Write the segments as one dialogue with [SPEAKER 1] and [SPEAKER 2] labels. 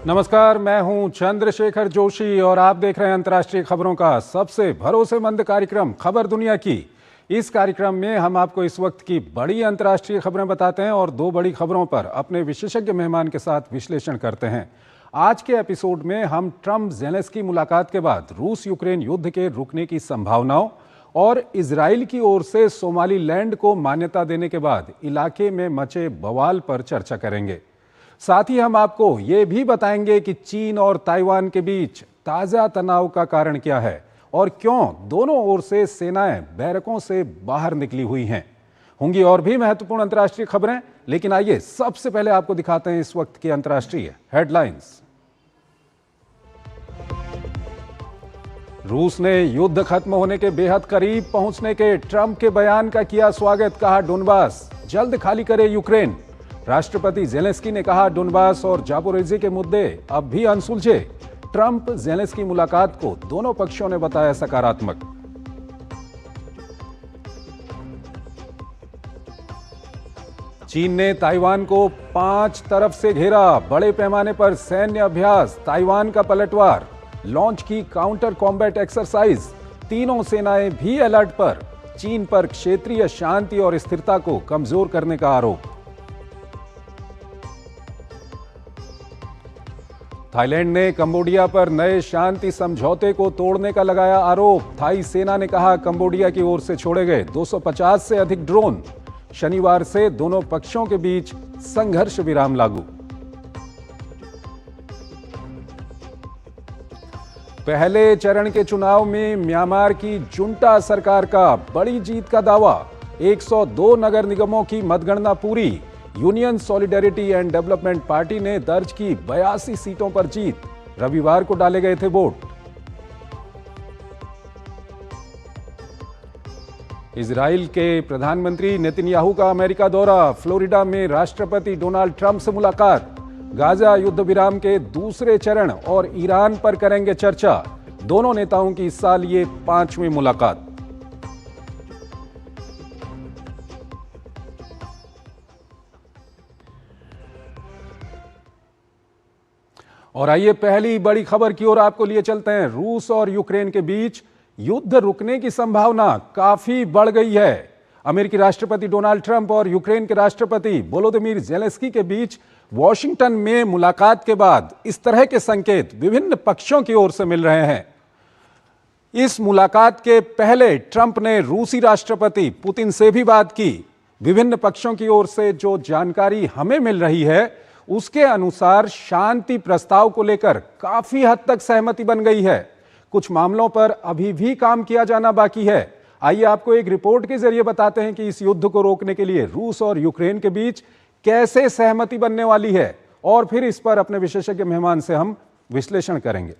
[SPEAKER 1] नमस्कार, मैं हूं चंद्रशेखर जोशी और आप देख रहे हैं अंतर्राष्ट्रीय खबरों का सबसे भरोसेमंद कार्यक्रम खबर दुनिया की। इस कार्यक्रम में हम आपको इस वक्त की बड़ी अंतर्राष्ट्रीय खबरें बताते हैं और दो बड़ी खबरों पर अपने विशेषज्ञ मेहमान के साथ विश्लेषण करते हैं। आज के एपिसोड में हम ट्रंप ज़ेलेंस्की मुलाकात के बाद रूस यूक्रेन युद्ध के रुकने की संभावनाओं और इजराइल की ओर से सोमालीलैंड को मान्यता देने के बाद इलाके में मचे बवाल पर चर्चा करेंगे। साथ ही हम आपको ये भी बताएंगे कि चीन और ताइवान के बीच ताजा तनाव का कारण क्या है और क्यों दोनों ओर से सेनाएं बैरकों से बाहर निकली हुई हैं। होंगी और भी महत्वपूर्ण अंतर्राष्ट्रीय खबरें, लेकिन आइए सबसे पहले आपको दिखाते हैं इस वक्त की अंतर्राष्ट्रीय हेडलाइंस। रूस ने युद्ध खत्म होने के बेहद करीब पहुंचने के ट्रंप के बयान का किया स्वागत, कहा डोनबास जल्द खाली करे यूक्रेन। राष्ट्रपति ज़ेलेंस्की ने कहा डोनबास और जापोरिज़िया के मुद्दे अब भी अनसुलझे। ट्रंप ज़ेलेंस्की मुलाकात को दोनों पक्षों ने बताया सकारात्मक। चीन ने ताइवान को 5 तरफ से घेरा, बड़े पैमाने पर सैन्य अभ्यास, ताइवान का पलटवार, लॉन्च की काउंटर कॉम्बैट एक्सरसाइज। तीनों सेनाएं भी अलर्ट पर, चीन पर क्षेत्रीय शांति और स्थिरता को कमजोर करने का आरोप। थाईलैंड ने कंबोडिया पर नए शांति समझौते को तोड़ने का लगाया आरोप। थाई सेना ने कहा कंबोडिया की ओर से छोड़े गए 250 से अधिक ड्रोन। शनिवार से दोनों पक्षों के बीच संघर्ष विराम लागू। पहले चरण के चुनाव में म्यांमार की जुंटा सरकार का बड़ी जीत का दावा। 102 नगर निगमों की मतगणना पूरी। Union solidarity and development party ने दर्ज की 82 सीटों पर जीत। रविवार को डाले गए थे वोट। इजराइल के प्रधानमंत्री नेतन्याहू का अमेरिका दौरा। फ्लोरिडा में राष्ट्रपति डोनाल्ड ट्रंप से मुलाकात। गाजा युद्ध विराम के दूसरे चरण और ईरान पर करेंगे चर्चा। दोनों नेताओं की इस साल ये 5वीं मुलाकात। और आइए पहली बड़ी खबर की ओर आपको लिए चलते हैं। रूस और यूक्रेन के बीच युद्ध रुकने की संभावना काफी बढ़ गई है। अमेरिकी राष्ट्रपति डोनाल्ड ट्रंप और यूक्रेन के राष्ट्रपति वोलोदिमीर ज़ेलेंस्की के बीच वॉशिंगटन में मुलाकात के बाद इस तरह के संकेत विभिन्न पक्षों की ओर से मिल रहे हैं। इस मुलाकात के पहले ट्रंप ने रूसी राष्ट्रपति पुतिन से भी बात की। विभिन्न पक्षों की ओर से जो जानकारी हमें मिल रही है उसके अनुसार शांति प्रस्ताव को लेकर काफी हद तक सहमति बन गई है। कुछ मामलों पर अभी भी काम किया जाना बाकी है। आइए आपको एक रिपोर्ट के जरिए बताते हैं कि इस युद्ध को रोकने के लिए रूस और यूक्रेन के बीच कैसे सहमति बनने वाली है और फिर इस पर अपने विशेषज्ञ मेहमान से हम विश्लेषण करेंगे।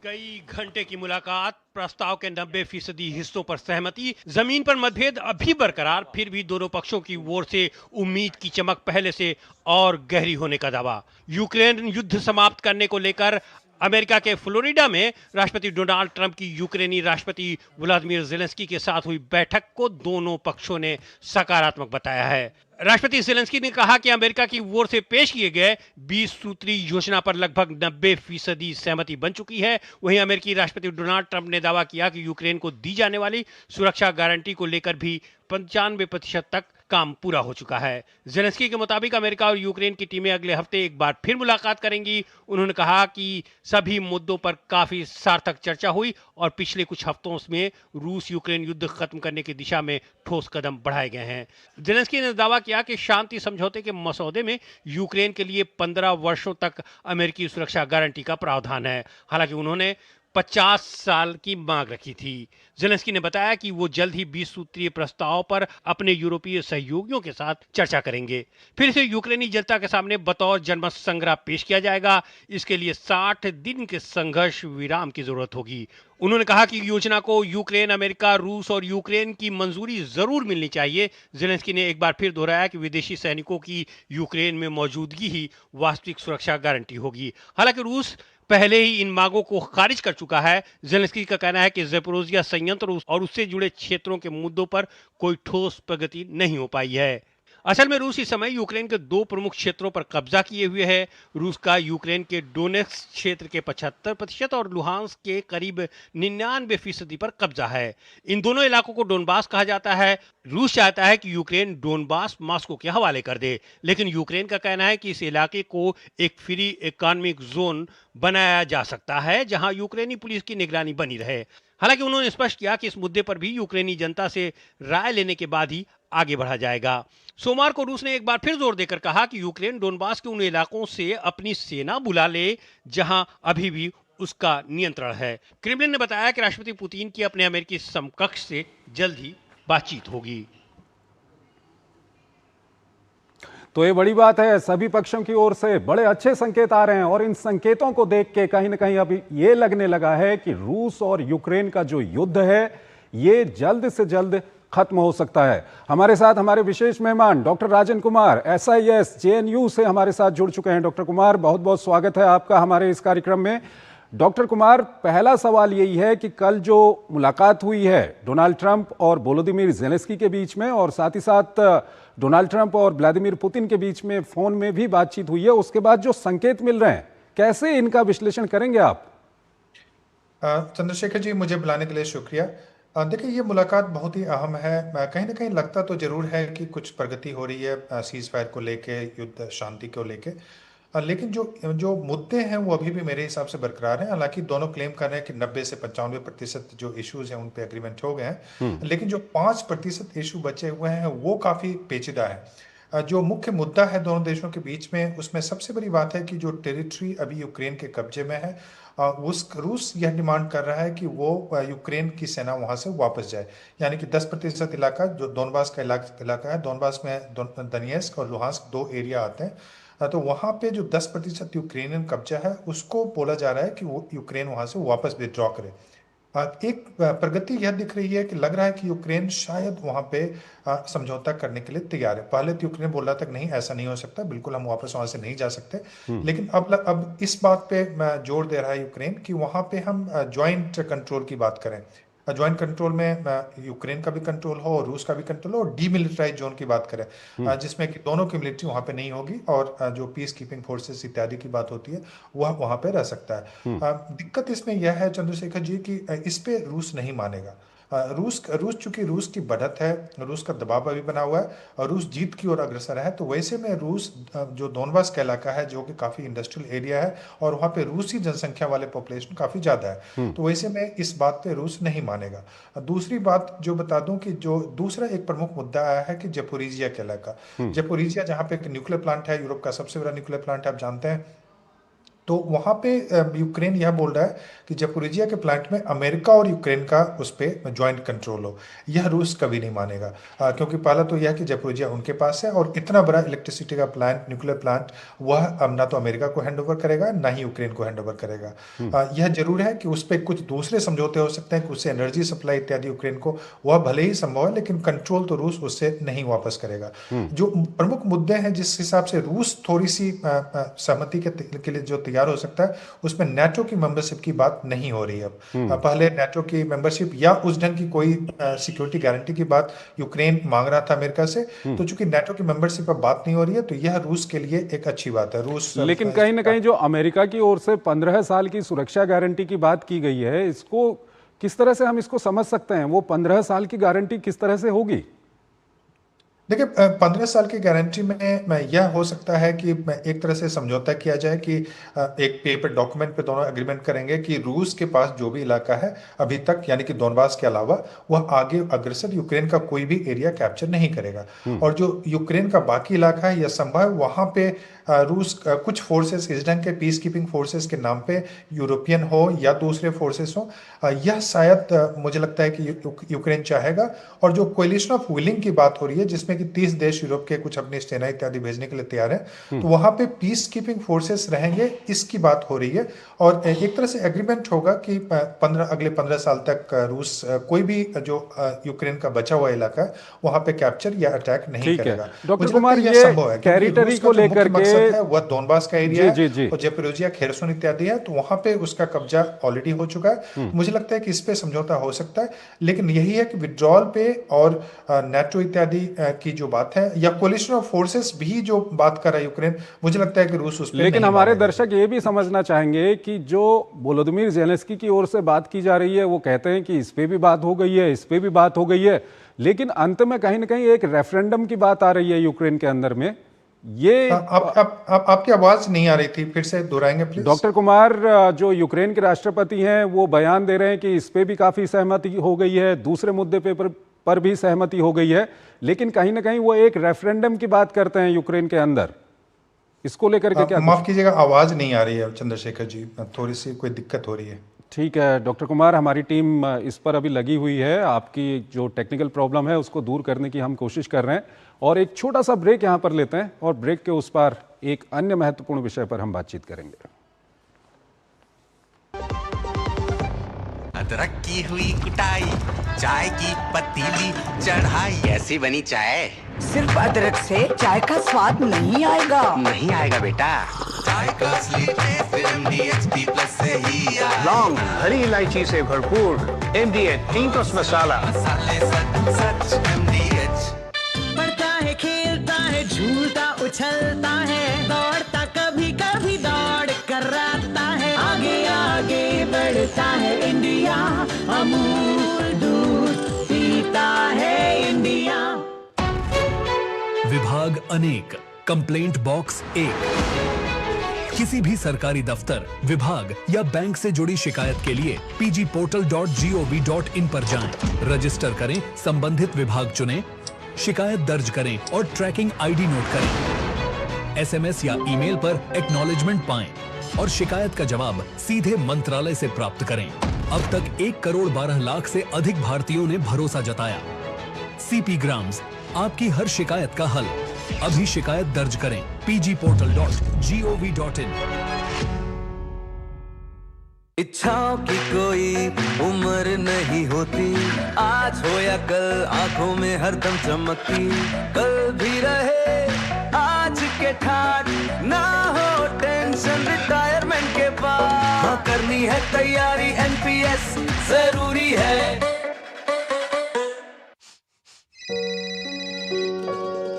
[SPEAKER 2] कई घंटे की मुलाकात, प्रस्ताव के 90% हिस्सों पर सहमति, जमीन पर मतभेद अभी बरकरार, फिर भी दोनों पक्षों की ओर से उम्मीद की चमक पहले से और गहरी होने का दावा। यूक्रेन युद्ध समाप्त करने को लेकर अमेरिका के फ्लोरिडा में राष्ट्रपति डोनाल्ड ट्रंप की यूक्रेनी राष्ट्रपति व्लादिमीर ज़ेलेंस्की के साथ हुई बैठक को दोनों पक्षों ने सकारात्मक बताया है। राष्ट्रपति ज़ेलेंस्की ने कहा कि अमेरिका की ओर से पेश किए गए 20 सूत्री योजना पर लगभग 90% सहमति बन चुकी है। वहीं अमेरिकी राष्ट्रपति डोनाल्ड ट्रंप ने दावा किया कि यूक्रेन को दी जाने वाली सुरक्षा गारंटी को लेकर भी 95% तक काम पूरा हो चुका है। ज़ेलेंस्की के मुताबिक अमेरिका और यूक्रेन की टीमें अगले हफ्ते एक बार फिर मुलाकात करेंगी। उन्होंने कहा कि सभी मुद्दों पर काफी सार्थक चर्चा हुई और पिछले कुछ हफ्तों में रूस यूक्रेन युद्ध खत्म करने की दिशा में ठोस कदम बढ़ाए गए हैं। ज़ेलेंस्की ने दावा किया कि शांति समझौते के मसौदे में यूक्रेन के लिए 15 वर्षों तक अमेरिकी सुरक्षा गारंटी का प्रावधान है। हालांकि उन्होंने 50 साल की मांग रखी थी। ज़ेलेंस्की ने बताया कि वो जल्द ही 20 सूत्रीय प्रस्ताव पर अपने यूरोपीय सहयोगियों के साथ चर्चा करेंगे। फिर इसे यूक्रेनी जनता के सामने बतौर जनमत संग्रह पेश किया जाएगा। इसके लिए 60 दिन के संघर्ष विराम की जरूरत होगी। उन्होंने कहा कि योजना को यूक्रेन, अमेरिका, रूस और यूक्रेन की मंजूरी जरूर मिलनी चाहिए। ज़ेलेंस्की ने एक बार फिर दोहराया कि विदेशी सैनिकों की यूक्रेन में मौजूदगी ही वास्तविक सुरक्षा गारंटी होगी। हालांकि रूस पहले ही इन मांगों को खारिज कर चुका है। ज़ेलेंस्की का कहना है कि ज़ेपोरोजिया संयंत्र और उससे जुड़े क्षेत्रों के मुद्दों पर कोई ठोस प्रगति नहीं हो पाई है। असल में रूस इस समय यूक्रेन के दो प्रमुख क्षेत्रों पर कब्जा किए हुए है। रूस का यूक्रेन के डोनेट्स्क क्षेत्र के 75% और लुहांस्क के करीब 99% पर कब्जा है। इन दोनों इलाकों को डोनबास कहा जाता है। रूस चाहता है कि यूक्रेन डोनबास मॉस्को के हवाले कर दे, लेकिन यूक्रेन का कहना है कि इस इलाके को एक फ्री इकोनॉमिक जोन बनाया जा सकता है जहां यूक्रेनी पुलिस की निगरानी बनी रहे। हालांकि उन्होंने स्पष्ट किया कि इस मुद्दे पर भी यूक्रेनी जनता से राय लेने के बाद ही आगे बढ़ा जाएगा। सोमवार को रूस ने एक बार फिर जोर देकर कहा कि यूक्रेन डोनबास के उन इलाकों से अपनी सेना बुला ले जहां अभी भी उसका नियंत्रण है। क्रेमलिन ने बताया कि राष्ट्रपति पुतिन की अपने अमेरिकी समकक्ष से जल्द ही बातचीत होगी।
[SPEAKER 1] तो ये बड़ी बात है, सभी पक्षों की ओर से बड़े अच्छे संकेत आ रहे हैं और इन संकेतों को देख के कहीं ना कहीं अभी ये लगने लगा है कि रूस और यूक्रेन का जो युद्ध है ये जल्द से जल्द खत्म हो सकता है। हमारे साथ हमारे विशेष मेहमान doctor Rajan Kumar SIS JNU से हमारे साथ जुड़ चुके हैं। डॉक्टर कुमार, बहुत बहुत स्वागत है आपका हमारे इस कार्यक्रम में। डॉक्टर कुमार, पहला सवाल यही है कि कल जो मुलाकात हुई है डोनाल्ड ट्रंप और वोलोदिमीर ज़ेलेंस्की के बीच में और साथ ही साथ डोनाल्ड ट्रंप और व्लादिमीर पुतिन के बीच में फोन में भी बातचीत हुई है, उसके बाद जो संकेत मिल रहे हैं, कैसे इनका विश्लेषण करेंगे आप?
[SPEAKER 3] चंद्रशेखर जी, मुझे बुलाने के लिए शुक्रिया। देखिए, ये मुलाकात बहुत ही अहम है। कहीं ना कहीं लगता तो जरूर है कि कुछ प्रगति हो रही है सीज फायर को लेके, युद्ध शांति को लेके, लेकिन जो जो मुद्दे हैं वो अभी भी मेरे हिसाब से बरकरार हैं। हालांकि दोनों क्लेम कर रहे हैं कि 90 से 95% जो इश्यूज हैं उन पे एग्रीमेंट हो गए हैं, लेकिन जो 5% इशू बचे हुए हैं वो काफ़ी पेचीदा है। जो मुख्य मुद्दा है दोनों देशों के बीच में, उसमें सबसे बड़ी बात है कि जो टेरिटरी अभी यूक्रेन के कब्जे में है, उस रूस यह डिमांड कर रहा है कि वो यूक्रेन की सेना वहां से वापस जाए। यानी कि 10% इलाका जो डोनबास का इलाका है, डोनबास में दनिएस्क और लुहांस्क दो एरिया आते हैं, तो वहां पे जो 10% यूक्रेनियन कब्जा है उसको बोला जा रहा है कि वो यूक्रेन वहां से वापस विड्रॉ करे। एक प्रगति यह दिख रही है कि लग रहा है कि यूक्रेन शायद वहां पे समझौता करने के लिए तैयार है। पहले तो यूक्रेन बोल रहा था कि नहीं, ऐसा नहीं हो सकता, बिल्कुल हम वापस वहां से नहीं जा सकते, लेकिन अब इस बात पे जोर दे रहा है यूक्रेन कि वहां पे हम ज्वाइंट कंट्रोल की बात करें। ज्वाइंट कंट्रोल में यूक्रेन का भी कंट्रोल हो और रूस का भी कंट्रोल हो, और डीमिलिटराइज जोन की बात करें जिसमें कि दोनों की मिलिट्री वहां पे नहीं होगी और जो पीस कीपिंग फोर्सेस इत्यादि की बात होती है वह वहां पे रह सकता है। दिक्कत इसमें यह है चंद्रशेखर जी कि इस पे रूस नहीं मानेगा। रूस चूंकि रूस की बढ़त है, रूस का दबाव अभी बना हुआ है और रूस जीत की ओर अग्रसर है, तो वैसे में रूस जो डोनबास का इलाका है जो कि काफ़ी इंडस्ट्रियल एरिया है और वहाँ पे रूसी जनसंख्या वाले पॉपुलेशन काफ़ी ज़्यादा है, तो वैसे में इस बात पे रूस नहीं मानेगा। दूसरी बात जो बता दूं कि जो दूसरा एक प्रमुख मुद्दा आया है कि जपोरिजिया का इलाका, जपोरिजिया जहाँ पे एक न्यूक्लियर प्लांट है, यूरोप का सबसे बड़ा न्यूक्लियर प्लांट है, आप जानते हैं, तो वहां पे यूक्रेन यह बोल रहा है कि जपोरिजिया के प्लांट में अमेरिका और यूक्रेन का उस पर ज्वाइंट कंट्रोल हो। यह रूस कभी नहीं मानेगा, क्योंकि पहला तो यह कि जपोरिजिया उनके पास है और इतना बड़ा इलेक्ट्रिसिटी का प्लांट, न्यूक्लियर प्लांट, वह अब ना तो अमेरिका को हैंड ओवर करेगा ना ही यूक्रेन को हैंड ओवर करेगा। यह जरूर है कि उस पर कुछ दूसरे समझौते हो सकते हैं कि उससे एनर्जी सप्लाई इत्यादि यूक्रेन को, वह भले ही संभव है, लेकिन कंट्रोल तो रूस उससे नहीं वापस करेगा। जो प्रमुख मुद्दे हैं जिस हिसाब से रूस थोड़ी सी सहमति के लिए जो तैयार हो सकता है, उसमें नेटो की मेंबरशिप की बात नहीं हो रही है। अब पहले नेटो की मेंबरशिप या उस ढंग की कोई सिक्योरिटी गारंटी की बात यूक्रेन मांग रहा था अमेरिका से, तो चूंकि नेटो की मेंबरशिप पर बात नहीं हो रही है, तो यह रूस के लिए एक अच्छी बात है। रूस
[SPEAKER 1] लेकिन कहीं ना कहीं जो अमेरिका की ओर से 15 साल की सुरक्षा गारंटी की बात की गई है, इसको किस तरह से हम इसको समझ सकते हैं? वो 15 साल की गारंटी किस तरह से होगी?
[SPEAKER 3] देखिए, 15 साल की गारंटी में यह हो सकता है कि एक तरह से समझौता किया जाए कि एक पेपर डॉक्यूमेंट पे दोनों एग्रीमेंट करेंगे कि रूस के पास जो भी इलाका है अभी तक, यानी कि डोनबास के अलावा, वह आगे अग्रसर यूक्रेन का कोई भी एरिया कैप्चर नहीं करेगा, और जो यूक्रेन का बाकी इलाका है यह संभव वहां पे रूस कुछ फोर्सेस इस ढंग के पीस कीपिंग फोर्सेस के नाम पे, यूरोपियन हो या दूसरे फोर्सेस हो, यह शायद मुझे लगता है कि यूक्रेन चाहेगा। और जो कोलिशन ऑफ विलिंग की बात हो रही है जिसमें कि 30 देश यूरोप के कुछ अपनी सेना इत्यादि भेजने के लिए तैयार है, तो वहां पे पीस कीपिंग फोर्सेस रहेंगे, इसकी बात हो रही है। और एक तरह से एग्रीमेंट होगा कि अगले 15 साल तक रूस कोई भी जो यूक्रेन का बचा हुआ इलाका है वहां पे कैप्चर या अटैक नहीं करेगा।
[SPEAKER 1] डॉक्टर कुमार, ये टेरिटरी को लेकर के
[SPEAKER 3] भारत है वह दोनबास का एरिया
[SPEAKER 1] जी,
[SPEAKER 3] है
[SPEAKER 1] जी, जी।
[SPEAKER 3] और जेपोरोजिया, खेरसोन इत्यादि है, तो वहां पे उसका कब्जा ऑलरेडी हो चुका है। मुझे लगता है कि इस पे समझौता हो सकता है, लेकिन यही है कि विड्रॉल पे और नेटो इत्यादि की जो बात है, या कोलिशन ऑफ फोर्सेस भी जो बात कर रहा है यूक्रेन, मुझे लगता है कि रूस उस पे
[SPEAKER 1] लेकिन
[SPEAKER 3] नहीं
[SPEAKER 1] हमारे
[SPEAKER 3] मानेगा।
[SPEAKER 1] दर्शक ये भी समझना चाहेंगे कि जो वोलोदिमीर ज़ेलेंस्की की ओर से बात की जा रही है, वो कहते हैं कि इस पे भी बात हो गई है, इस पे भी बात हो गई है, लेकिन अंत में कहीं ना कहीं एक रेफरेंडम की बात आ रही है यूक्रेन के अंदर में। ये
[SPEAKER 3] आपकी आवाज नहीं आ रही थी, फिर से दोहराएंगे प्लीज।
[SPEAKER 1] डॉक्टर कुमार, जो यूक्रेन के राष्ट्रपति हैं वो बयान दे रहे हैं कि इस पे भी काफी सहमति हो गई है, दूसरे मुद्दे पर भी सहमति हो गई है, लेकिन कहीं ना कहीं वो एक रेफरेंडम की बात करते हैं यूक्रेन के अंदर। इसको लेकर के क्या
[SPEAKER 3] माफ कीजिएगा, आवाज नहीं आ रही है चंद्रशेखर जी, थोड़ी सी कोई दिक्कत हो रही है।
[SPEAKER 1] ठीक है डॉक्टर कुमार, हमारी टीम इस पर अभी लगी हुई है, आपकी जो टेक्निकल प्रॉब्लम है उसको दूर करने की हम कोशिश कर रहे हैं, और एक छोटा सा ब्रेक यहाँ पर लेते हैं और ब्रेक के उस पार एक अन्य महत्वपूर्ण विषय पर हम बातचीत करेंगे।
[SPEAKER 4] अदरक की हुई कुटाई, चाय की पतीली चढ़ाई, ऐसी बनी चाय।
[SPEAKER 5] सिर्फ अदरक से चाय का स्वाद नहीं आएगा।
[SPEAKER 4] नहीं आएगा बेटा, चाय का असली टेस्ट MDHP+ से ही आएगा।
[SPEAKER 6] लौंग, हरी इलायची से भरपूर MDH इंटोस मसाला।
[SPEAKER 4] मसाले सच सच MDH।
[SPEAKER 7] बढ़ता है, खेलता है, झूलता उछलता है, दौड़ता कभी कभी दौड़ कराता है, आगे आगे बढ़ता है इंडिया, अमूल दूध पीता है इंडिया।
[SPEAKER 8] विभाग अनेक, कंप्लेंट बॉक्स 1। किसी भी सरकारी दफ्तर, विभाग या बैंक से जुड़ी शिकायत के लिए pgportal.gov.in पर जाएं, रजिस्टर करें, संबंधित विभाग चुनें, शिकायत दर्ज करें और ट्रैकिंग आईडी नोट करें। SMS या ईमेल पर एक्नॉलेजमेंट पाएं और शिकायत का जवाब सीधे मंत्रालय से प्राप्त करें। अब तक 1 करोड़ 12 लाख से अधिक भारतीयों ने भरोसा जताया। CP ग्राम्स, आपकी हर शिकायत का हल। अभी शिकायत दर्ज करें pgportal.gov.in।
[SPEAKER 9] इच्छाओं की कोई उम्र नहीं होती, आज हो या कल आंखों में हरदम चमकती, कल भी रहे आज के ठाट, ना हो टेंशन रिटायरमेंट के बाद, हाँ करनी है तैयारी NPS जरूरी है।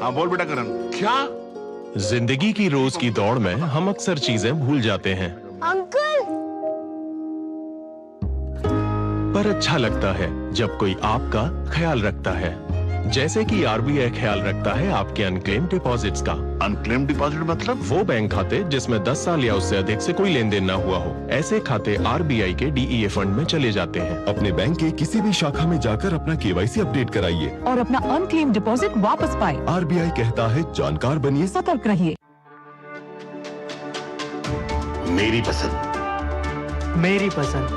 [SPEAKER 6] हाँ बोल बेटा करण।
[SPEAKER 10] क्या? जिंदगी की रोज की दौड़ में हम अक्सर चीजें भूल जाते हैं,
[SPEAKER 11] अंकल।
[SPEAKER 10] पर अच्छा लगता है जब कोई आपका ख्याल रखता है, जैसे कि RBI ख्याल रखता है आपके अनक्लेम डिपॉजिट्स का।
[SPEAKER 6] अनक्लेम डिपॉजिट मतलब?
[SPEAKER 10] वो बैंक खाते जिसमें 10 साल या उससे अधिक से कोई लेन देन न हुआ हो, ऐसे खाते RBI के DEA फंड में चले जाते हैं।
[SPEAKER 12] अपने बैंक के किसी भी शाखा में जाकर अपना KYC अपडेट कराइए
[SPEAKER 13] और अपना अनक्लेम डिपॉजिट वापस पाए।
[SPEAKER 12] RBI कहता है जानकार बनिए,
[SPEAKER 13] सतर्क रहिए।
[SPEAKER 6] मेरी पसंद,
[SPEAKER 7] मेरी पसंद,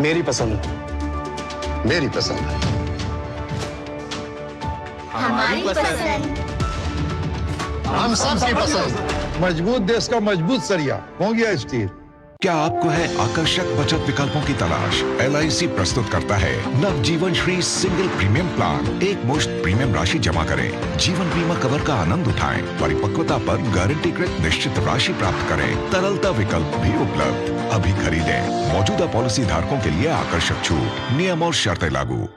[SPEAKER 6] मेरी पसंद, मेरी पसंद,
[SPEAKER 11] हमारी पसंद,
[SPEAKER 6] हम सबकी पसंद।
[SPEAKER 14] मजबूत देश का मजबूत सरिया हो गया स्टील।
[SPEAKER 15] क्या आपको है आकर्षक बचत विकल्पों की तलाश? LIC प्रस्तुत करता है नवजीवन श्री सिंगल प्रीमियम प्लान। एक मुश्त प्रीमियम राशि जमा करें, जीवन बीमा कवर का आनंद उठाएं, परिपक्वता पर गारंटीकृत निश्चित राशि प्राप्त करें, तरलता विकल्प भी उपलब्ध। अभी खरीदें। मौजूदा पॉलिसी धारकों के लिए आकर्षक छूट, नियम और शर्तें लागू।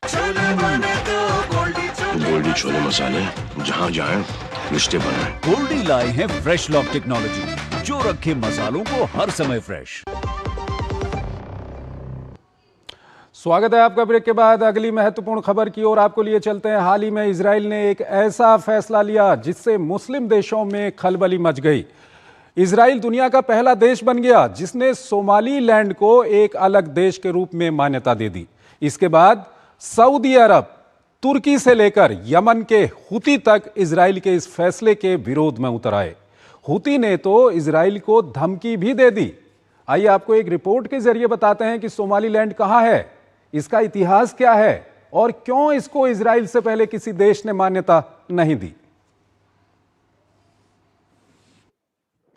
[SPEAKER 6] गोल्डी छोले मसाले, जहाँ जाएं रिश्ते बनाएं।
[SPEAKER 16] गोल्डी लाए हैं फ्रेश लॉक टेक्नोलॉजी, जो रखे मसालों को हर समय फ्रेश।
[SPEAKER 1] स्वागत है आपका ब्रेक के बाद। अगली महत्वपूर्ण खबर की ओर आपको लिए चलते हैं। हाल ही में इजराइल ने एक ऐसा फैसला लिया जिससे मुस्लिम देशों में खलबली मच गई। इजराइल दुनिया का पहला देश बन गया जिसने सोमालीलैंड को एक अलग देश के रूप में मान्यता दे दी। इसके बाद सऊदी अरब, तुर्की से लेकर यमन के हुती तक इजराइल के इस फैसले के विरोध में उतर आए। हुती ने तो इजराइल को धमकी भी दे दी। आइए आपको एक रिपोर्ट के जरिए बताते हैं कि सोमालीलैंड कहां है, इसका इतिहास क्या है और क्यों इसको इजराइल से पहले किसी देश ने मान्यता नहीं दी।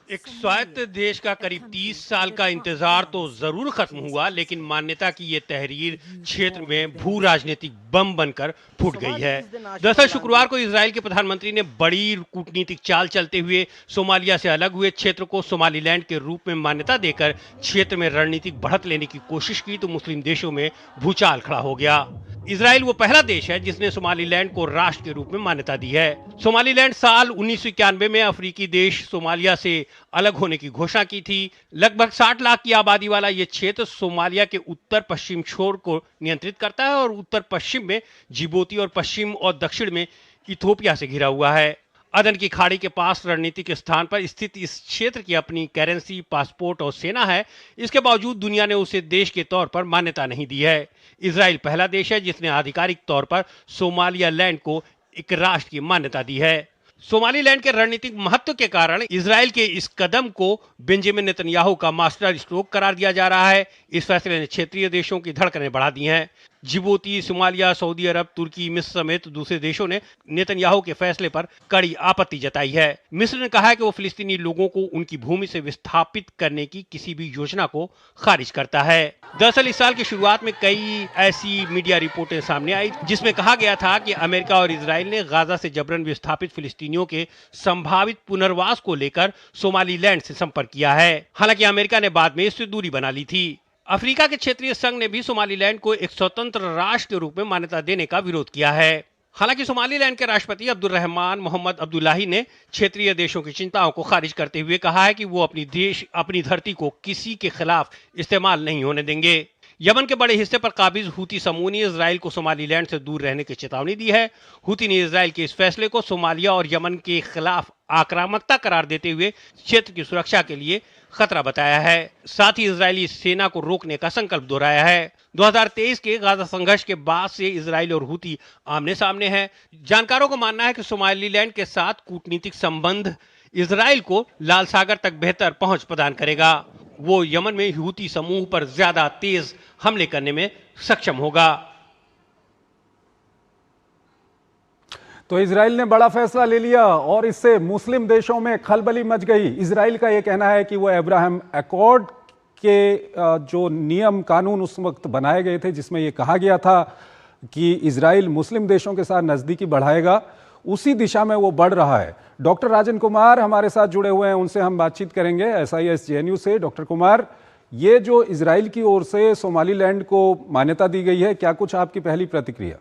[SPEAKER 2] एक स्वायत्त देश का करीब 30 साल का इंतजार तो जरूर खत्म हुआ, लेकिन मान्यता की ये तहरीर क्षेत्र में भू राजनीतिक बम बनकर फूट गई है। दरअसल शुक्रवार को इजराइल के प्रधानमंत्री ने बड़ी कूटनीतिक चाल चलते हुए सोमालिया से अलग हुए क्षेत्र को सोमालीलैंड के रूप में मान्यता देकर क्षेत्र में रणनीतिक बढ़त लेने की कोशिश की तो मुस्लिम देशों में भूचाल खड़ा हो गया। इजराइल वो पहला देश है जिसने सोमालीलैंड को राष्ट्र के रूप में मान्यता दी है। सोमालीलैंड साल 1991 में अफ्रीकी देश सोमालिया से अलग होने की घोषणा की थी। लगभग 60 लाख की आबादी वाला ये क्षेत्र सोमालिया के उत्तर पश्चिम छोर को नियंत्रित करता है और उत्तर पश्चिम में जिबूती और पश्चिम और दक्षिण में इथोपिया से घिरा हुआ है। अदन की खाड़ी के पास रणनीतिक स्थान पर स्थित इस क्षेत्र की अपनी करेंसी, पासपोर्ट और सेना है। इसके बावजूद दुनिया ने उसे देश के तौर पर मान्यता नहीं दी है। इजराइल पहला देश है जिसने आधिकारिक तौर पर सोमालियालैंड को एक राष्ट्र की मान्यता दी है। सोमालीलैंड के रणनीतिक महत्व के कारण इजराइल के इस कदम को बेंजामिन नेतन्याहू का मास्टर स्ट्रोक करार दिया जा रहा है। इस फैसले ने क्षेत्रीय देशों की धड़कनें बढ़ा दी हैं। जिबूती, सोमालिया, सऊदी अरब, तुर्की, मिस्र समेत दूसरे देशों ने नेतन्याहू के फैसले पर कड़ी आपत्ति जताई है। मिस्र ने कहा है कि वो फिलिस्तीनी लोगों को उनकी भूमि से विस्थापित करने की किसी भी योजना को खारिज करता है। दरअसल इस साल की शुरुआत में कई ऐसी मीडिया रिपोर्टें सामने आई जिसमें कहा गया था कि अमेरिका और इजराइल ने गाजा से जबरन विस्थापित फिलिस्तीनियों के संभावित पुनर्वास को लेकर सोमालीलैंड से संपर्क किया है। हालांकि अमेरिका ने बाद में इससे दूरी बना ली थी। अफ्रीका के क्षेत्रीय संघ ने भी सोमालीलैंड को एक स्वतंत्र राष्ट्र के रूप में मान्यता देने का विरोध किया है। हालांकि सोमालीलैंड के राष्ट्रपति अब्दुल रहमान मोहम्मद अब्दुल्लाही ने क्षेत्रीय देशों की चिंताओं को खारिज करते हुए कहा है कि वो अपनी धरती को किसी के खिलाफ इस्तेमाल नहीं होने देंगे। यमन के बड़े हिस्से पर काबिज हूती समूह ने इजराइल को सोमालीलैंड से दूर रहने की चेतावनी दी है। हूती ने इजराइल के इस फैसले को सोमालिया और यमन के खिलाफ आक्रामकता करार देते हुए क्षेत्र की सुरक्षा के लिए खतरा बताया है। साथ ही इजरायली सेना को रोकने का संकल्प दोहराया है। 2023 के गाजा संघर्ष के बाद से इजराइल और हूती आमने सामने हैं। जानकारों का मानना है कि सोमालीलैंड के साथ कूटनीतिक संबंध इजराइल को लाल सागर तक बेहतर पहुंच प्रदान करेगा। वो यमन में हूती समूह पर ज्यादा तेज हमले करने में सक्षम होगा।
[SPEAKER 1] तो इजराइल ने बड़ा फैसला ले लिया और इससे मुस्लिम देशों में खलबली मच गई। इजराइल का यह कहना है कि वो अब्राहम अकॉर्ड के जो नियम कानून उस वक्त बनाए गए थे जिसमें यह कहा गया था कि इजराइल मुस्लिम देशों के साथ नजदीकी बढ़ाएगा, उसी दिशा में वो बढ़ रहा है। डॉक्टर राजन कुमार हमारे साथ जुड़े हुए हैं, उनसे हम बातचीत करेंगे SIS JNU से। डॉक्टर कुमार, ये जो इजराइल की ओर से सोमालीलैंड को मान्यता दी गई है, क्या कुछ आपकी पहली प्रतिक्रिया?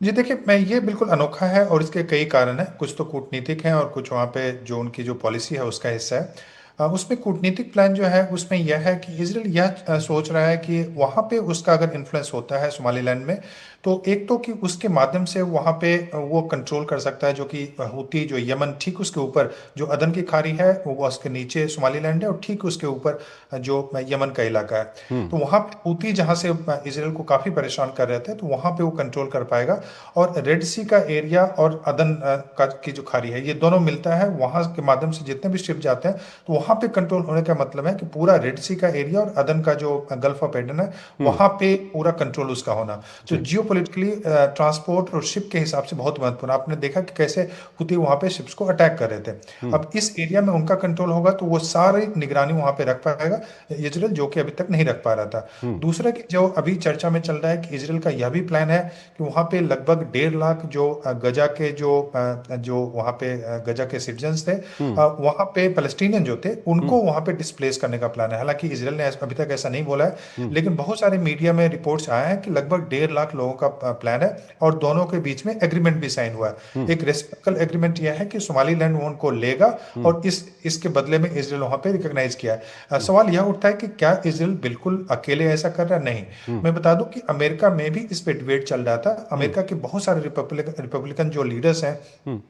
[SPEAKER 3] जी देखिए, मैं ये बिल्कुल अनोखा है और इसके कई कारण हैं। कुछ तो कूटनीतिक हैं और कुछ वहाँ पे जो उनकी जो पॉलिसी है उसका हिस्सा है। उसमें कूटनीतिक प्लान जो है उसमें यह है कि इजराइल यह सोच रहा है कि वहाँ पे उसका अगर इन्फ्लुएंस होता है सोमालीलैंड में तो एक तो कि उसके माध्यम से वहाँ पे वो कंट्रोल कर सकता है, जो कि हूती जो यमन ठीक उसके ऊपर जो अदन की खाड़ी है वो उसके नीचे सोमालीलैंड है और ठीक उसके ऊपर जो यमन का इलाका है। तो वहाँ पे हूती जहाँ से इजराइल को काफ़ी परेशान कर रहे थे तो वहाँ पे वो कंट्रोल कर पाएगा। और रेड सी का एरिया और अदन की जो खाड़ी है ये दोनों मिलता है, वहाँ के माध्यम से जितने भी शिप जाते हैं तो वहाँ पे कंट्रोल होने का मतलब है कि पूरा रेड सी का एरिया और अदन का जो गल्फ ऑफ एडन है वहाँ पे पूरा कंट्रोल उसका होना, जो जियोपॉलिटिकली ट्रांसपोर्ट और शिप के हिसाब से बहुत महत्वपूर्ण। आपने देखा कि कैसे हूती वहाँ पे शिप्स को अटैक कर रहे थे। अब इस एरिया में उनका कंट्रोल होगा तो वो सारी निगरानी वहाँ पे रख पाएगा इजराइल, जो कि अभी तक नहीं रख पा रहा था। दूसरा कि जो अभी चर्चा में चल रहा है कि इजराइल का यह भी प्लान है कि वहाँ पे लगभग 1.5 लाख जो गजा के जो वहाँ पे गजा के सिटीजन्स थे वहाँ पे पैलेस्टीनियन जो थे उनको वहाँ पे डिस्प्लेस करने का प्लान है। हालांकि इजराइल ने अभी तक ऐसा नहीं बोला है, लेकिन बहुत सारे मीडिया में रिपोर्ट्स आए हैं कि लगभग 1.5 लाख लोगों का प्लान है और दोनों के बीच में एग्रीमेंट भी साइन हुआ है। एक रेसिप्रोकल एग्रीमेंट यह है कि सोमालीलैंड उनको लेगा और इसके बदले में इजराइल वहां पे रिकॉग्नाइज किया है। सवाल यह उठता है कि क्या इजराइल बिल्कुल अकेले ऐसा कर रहा है? नहीं, मैं बता दूं कि अमेरिका में भी इस पे डिबेट चल रहा था। अमेरिका के बहुत सारे रिपब्लिकन जो लीडर्स हैं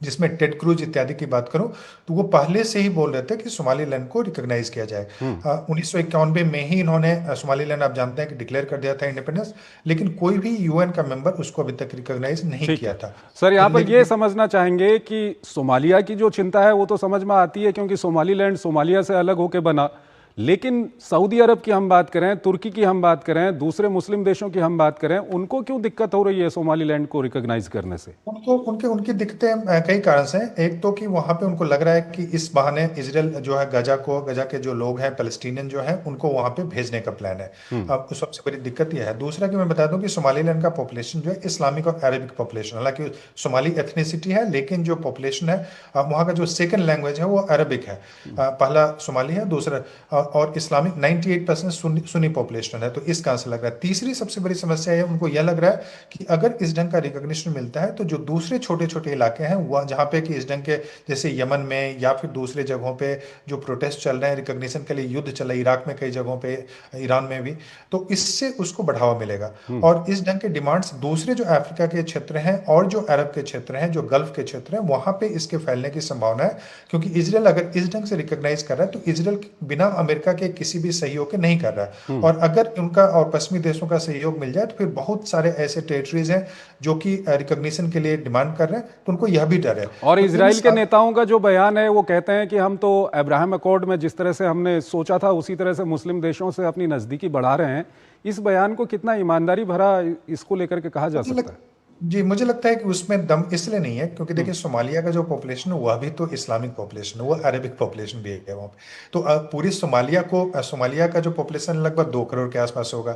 [SPEAKER 3] जिसमें टेड क्रूज इत्यादि की बात करूं तो वो पहले से ही बोल रहे थे कि सोमालीलैंड को रिकॉग्नाइज किया जाए। 1991 में ही इन्होंने सोमालीलैंड आप जानते हैं कि डिक्लेयर कर दिया था इंडिपेंडेंस, लेकिन कोई भी UN का मेंबर उसको अभी तक रिकॉग्नाइज नहीं किया था।
[SPEAKER 1] सर, यहाँ पर ये समझना चाहेंगे कि सोमालिया की जो चिंता है वो तो समझ में आती है क्योंकि सोमालीलैंड सोमालिया से अलग होकर बना, लेकिन सऊदी अरब की हम बात करें, तुर्की की हम बात करें, दूसरे मुस्लिम देशों की हम बात करें, उनको क्यों दिक्कत हो रही है सोमालीलैंड को रिकॉग्नाइज करने से?
[SPEAKER 3] उनकी दिक्कतें कई कारण से हैं। एक तो कि वहां पे उनको लग रहा है कि इस बहाने इजराइल जो है गजा के जो लोग हैं, पैलेस्टीनियन जो हैं, उनको वहां पे भेजने का प्लान है। अब सबसे बड़ी दिक्कत यह है। दूसरा कि मैं बता दूं कि सोमालीलैंड का पॉपुलेशन जो है इस्लामिक और अरबिक पॉपुलेशन, हालांकि सोमाली एथनिसिटी है, लेकिन जो पॉपुलेशन है वहाँ का जो सेकंड लैंग्वेज है वो अरबिक है। पहला सोमाली है, दूसरा और इस्लामिक 98% सुन्नी पॉपुलेशन है। तो इस कारण से लग रहा है। तीसरी सबसे बड़ी समस्या है, उनको यह लग रहा है कि अगर इस ढंग का रिकॉग्निशन मिलता है तो जो दूसरे छोटे छोटे इलाके हैं वह जहाँ पे कि इस ढंग के जैसे यमन में या फिर दूसरे जगहों पे जो प्रोटेस्ट चल रहे हैं रिकॉग्निशन के लिए, युद्ध चल रहा है इराक में कई जगहों पे, ईरान में भी, तो इससे उसको बढ़ावा मिलेगा। और इस ढंग के डिमांड्स दूसरे जो अफ्रीका के क्षेत्र हैं और जो अरब के क्षेत्र हैं, जो गल्फ के क्षेत्र हैं, वहां पे इसके फैलने की संभावना है। क्योंकि इजराइल अगर इस ढंग से रिकॉग्नाइज कर रहा है तो इजराइल बिना अमेरिका के किसी भी सहयोग के नहीं कर रहा है। और अगर उनका और पश्चिमी देशों का सहयोग मिल जाए तो फिर बहुत सारे ऐसे टेरिटरीज हैं जो कि रिकॉग्निशन के लिए डिमांड कर रहे हैं, तो उनको यह भी डर है।
[SPEAKER 1] और इजराइल के नेताओं का जो बयान है वो कहते हैं कि हम तो अब्राहम अकॉर्ड में जिस तरह से हमने सोचा था उसी तरह से मुस्लिम देशों से अपनी नजदीकी बढ़ा रहे हैं। इस बयान को कितना ईमानदारी भरा इसको लेकर के कहा जा सकता है?
[SPEAKER 3] जी, मुझे लगता है कि उसमें दम इसलिए नहीं है क्योंकि देखिए सोमालिया का जो पॉपुलेशन है वह भी तो इस्लामिक पॉपुलेशन है, वो अरेबिक पॉपुलेशन भी है वहाँ पे। तो पूरी सोमालिया का जो पॉपुलेशन लगभग 2 करोड़ के आसपास होगा।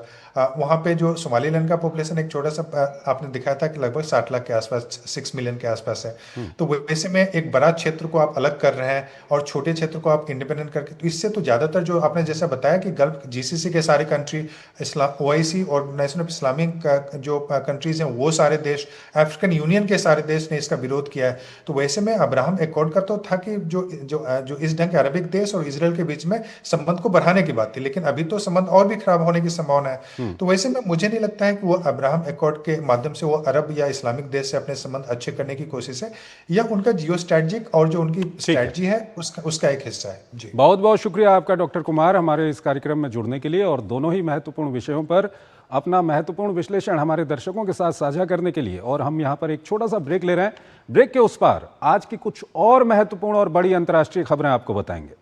[SPEAKER 3] वहाँ पे जो सोमालीलैंड का पॉपुलेशन एक छोटा सा आपने दिखाया था कि लगभग 60 लाख के आसपास, 6 मिलियन के आसपास है। तो वैसे में एक बड़ा क्षेत्र को आप अलग कर रहे हैं और छोटे क्षेत्र को आप इंडिपेंडेंट करके, तो इससे तो ज़्यादातर जो आपने जैसा बताया कि गल्फ GCC के सारे country, OIC organisation of Islamic जो कंट्रीज हैं वो सारे देश, अफ्रीकन यूनियन के सारे देश ने इसका विरोध किया है। तो वैसे में अब्राहम एकॉर्ड का तो था कि जो इस ढंग के अरबिक देश और इजराइल के बीच में संबंध को बढ़ाने की बात थी, लेकिन अभी तो संबंध और भी खराब होने की संभावना है। तो वैसे में मुझे नहीं लगता है कि वो अब्राहम एकॉर्ड के माध्यम से वो अरब या इस्लामिक देश से अपने संबंध अच्छे करने की कोशिश है, या उनका जियो स्ट्रैटेजिक और जो उनकी स्ट्रैटेजी है उसका एक हिस्सा है। जी,
[SPEAKER 1] बहुत बहुत शुक्रिया आपका डॉक्टर कुमार हमारे इस कार्यक्रम में जुड़ने के लिए और दोनों ही महत्वपूर्ण विषयों पर अपना महत्वपूर्ण विश्लेषण हमारे दर्शकों के साथ साझा करने के लिए। और हम यहाँ पर एक छोटा सा ब्रेक ले रहे हैं। ब्रेक के उस पार आज की कुछ और महत्वपूर्ण और बड़ी अंतर्राष्ट्रीय खबरें आपको बताएंगे।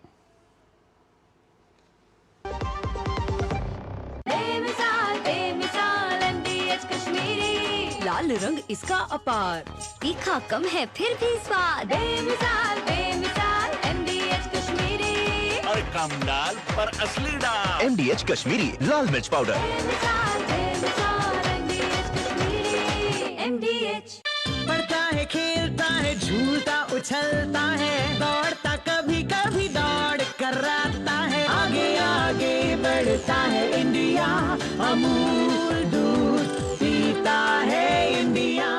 [SPEAKER 17] लाल रंग इसका अपार,
[SPEAKER 11] तीखा कम है फिर भी स्वाद।
[SPEAKER 17] बेमिसाल MDH कश्मीरी,
[SPEAKER 16] और कम डाल पर असली डाल। MDH कश्मीरी लाल मिर्च पाउडर।
[SPEAKER 17] MDH
[SPEAKER 7] बढ़ता है, खेलता है, झूलता उछलता है, दौड़ता कभी कभी दौड़ कराता है, आगे आगे बढ़ता है इंडिया, अमूल दूध पीता है इंडिया।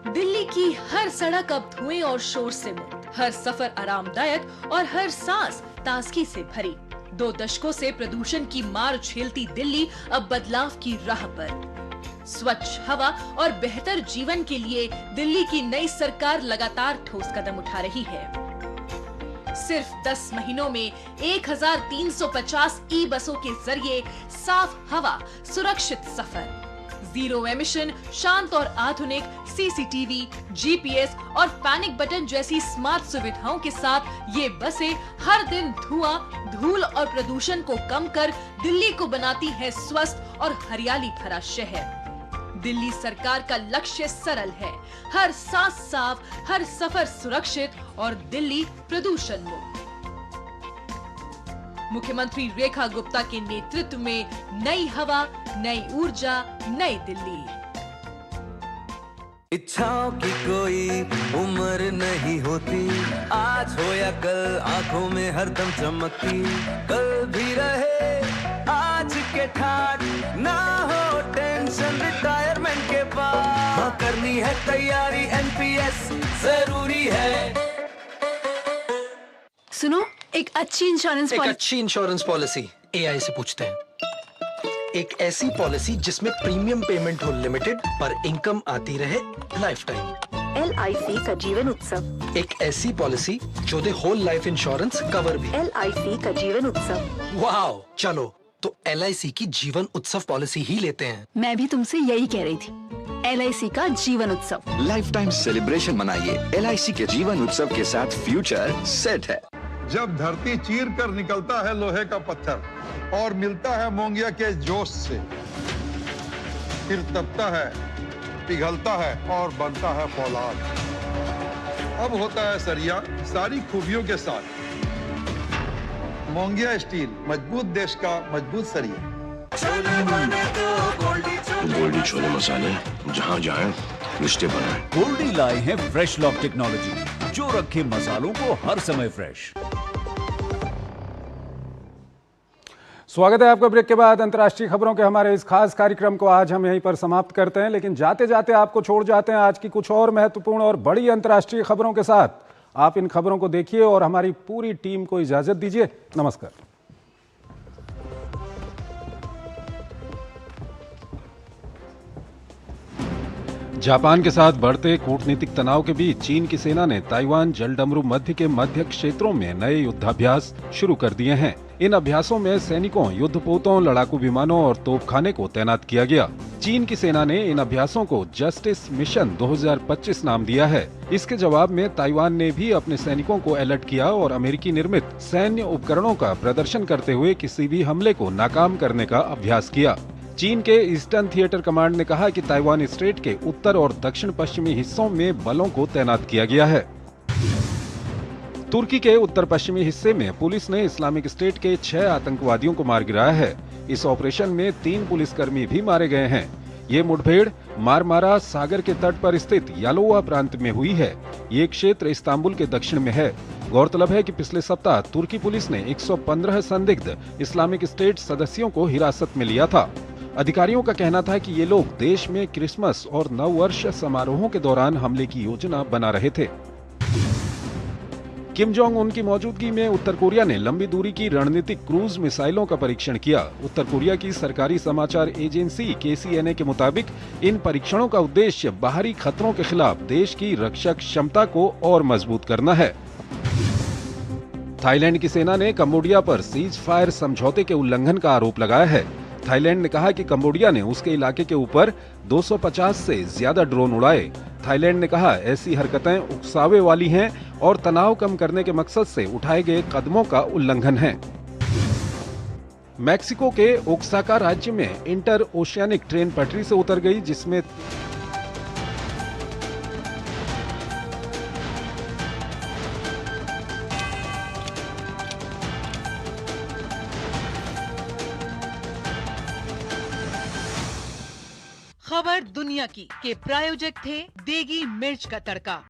[SPEAKER 18] दिल्ली की हर सड़क अब धुएं और शोर से मुक्त, हर सफर आरामदायक और हर सांस ताजगी से भरी। 2 दशकों से प्रदूषण की मार झेलती दिल्ली अब बदलाव की राह पर। स्वच्छ हवा और बेहतर जीवन के लिए दिल्ली की नई सरकार लगातार ठोस कदम उठा रही है। सिर्फ 10 महीनों में 1350 ई बसों के जरिए साफ हवा, सुरक्षित सफर, 0 एमिशन, शांत और आधुनिक CCTV, GPS और पैनिक बटन जैसी स्मार्ट सुविधाओं के साथ ये बसें हर दिन धुआं, धूल और प्रदूषण को कम कर दिल्ली को बनाती है स्वस्थ और हरियाली भरा शहर। दिल्ली सरकार का लक्ष्य सरल है, हर सांस साफ, हर सफर सुरक्षित और दिल्ली प्रदूषण मुक्त। मुख्यमंत्री रेखा गुप्ता के नेतृत्व में नई हवा, नई ऊर्जा, नई दिल्ली।
[SPEAKER 9] इच्छाओं की कोई उम्र नहीं होती, आज हो या कल आंखों में हरदम चमकती, कल भी रहे आज के ठाट, ना हो टेंशन रिटायरमेंट के बाद, हाँ करनी है तैयारी NPS जरूरी है।
[SPEAKER 18] सुनो, एक अच्छी
[SPEAKER 19] इंश्योरेंस पॉलिसी AI से पूछते हैं। एक ऐसी पॉलिसी जिसमें प्रीमियम पेमेंट हो लिमिटेड पर इनकम आती रहे लाइफ टाइम।
[SPEAKER 20] LIC का जीवन उत्सव।
[SPEAKER 19] एक ऐसी पॉलिसी जो दे होल लाइफ इंश्योरेंस कवर भी।
[SPEAKER 20] LIC का जीवन उत्सव।
[SPEAKER 19] वाओ, चलो तो LIC की जीवन उत्सव पॉलिसी ही लेते हैं।
[SPEAKER 18] मैं भी तुमसे यही कह रही थी, LIC का जीवन उत्सव।
[SPEAKER 12] लाइफ टाइम सेलिब्रेशन मनाइए LIC के जीवन उत्सव के साथ, फ्यूचर सेट है।
[SPEAKER 14] जब धरती चीर कर निकलता है लोहे का पत्थर और मिलता है मोंगिया के जोश से, फिर तपता है, पिघलता है और बनता है फौलाद। अब होता है सरिया सारी खूबियों के साथ। मोंगिया स्टील, मजबूत देश का मजबूत सरिया।
[SPEAKER 12] गोल्डी छोले मसाले, जहाँ जाए रिश्ते बनाए।
[SPEAKER 16] गोल्डी लाए हैं फ्रेश लॉक टेक्नोलॉजी, जो रखे मसालों को हर समय फ्रेश।
[SPEAKER 1] स्वागत है आपका। ब्रेक के बाद अंतर्राष्ट्रीय खबरों के हमारे इस खास कार्यक्रम को आज हम यहीं पर समाप्त करते हैं, लेकिन जाते जाते आपको छोड़ जाते हैं आज की कुछ और महत्वपूर्ण और बड़ी अंतर्राष्ट्रीय खबरों के साथ। आप इन खबरों को देखिए और हमारी पूरी टीम को इजाजत दीजिए। नमस्कार। जापान के साथ बढ़ते कूटनीतिक तनाव के बीच चीन की सेना ने ताइवान जलडमरू मध्य के मध्य क्षेत्रों में नए युद्धाभ्यास शुरू कर दिए हैं। इन अभ्यासों में सैनिकों, युद्धपोतों, लड़ाकू विमानों और तोपखाने को तैनात किया गया। चीन की सेना ने इन अभ्यासों को जस्टिस मिशन 2025 नाम दिया है। इसके जवाब में ताइवान ने भी अपने सैनिकों को अलर्ट किया और अमेरिकी निर्मित सैन्य उपकरणों का प्रदर्शन करते हुए किसी भी हमले को नाकाम करने का अभ्यास किया। चीन के ईस्टर्न थिएटर कमांड ने कहा कि ताइवान स्ट्रेट के उत्तर और दक्षिण पश्चिमी हिस्सों में बलों को तैनात किया गया है। तुर्की के उत्तर पश्चिमी हिस्से में पुलिस ने इस्लामिक स्टेट के 6 आतंकवादियों को मार गिराया है। इस ऑपरेशन में 3 पुलिसकर्मी भी मारे गए हैं। ये मुठभेड़ मारमारा सागर के तट पर स्थित यालोवा प्रांत में हुई है। ये क्षेत्र इस्तांबुल के दक्षिण में है। गौरतलब है कि पिछले सप्ताह तुर्की पुलिस ने 115 संदिग्ध इस्लामिक स्टेट सदस्यों को हिरासत में लिया था। अधिकारियों का कहना था कि ये लोग देश में क्रिसमस और नववर्ष समारोहों के दौरान हमले की योजना बना रहे थे। किम जोंग उन की मौजूदगी में उत्तर कोरिया ने लंबी दूरी की रणनीतिक क्रूज मिसाइलों का परीक्षण किया। उत्तर कोरिया की सरकारी समाचार एजेंसी KCNA के मुताबिक इन परीक्षणों का उद्देश्य बाहरी खतरों के खिलाफ देश की रक्षक क्षमता को और मजबूत करना है। थाईलैंड की सेना ने कंबोडिया पर सीज फायर समझौते के उल्लंघन का आरोप लगाया है। थाईलैंड ने कहा कि कंबोडिया ने उसके इलाके के ऊपर 250 से ज्यादा ड्रोन उड़ाए। थाईलैंड ने कहा ऐसी हरकतें उकसावे वाली हैं और तनाव कम करने के मकसद से उठाए गए कदमों का उल्लंघन है। मैक्सिको के ओक्साका राज्य में इंटर ओशियानिक ट्रेन पटरी से उतर गई, जिसमें
[SPEAKER 18] खबर दुनिया की के प्रायोजक थे देगी मिर्च का तड़का।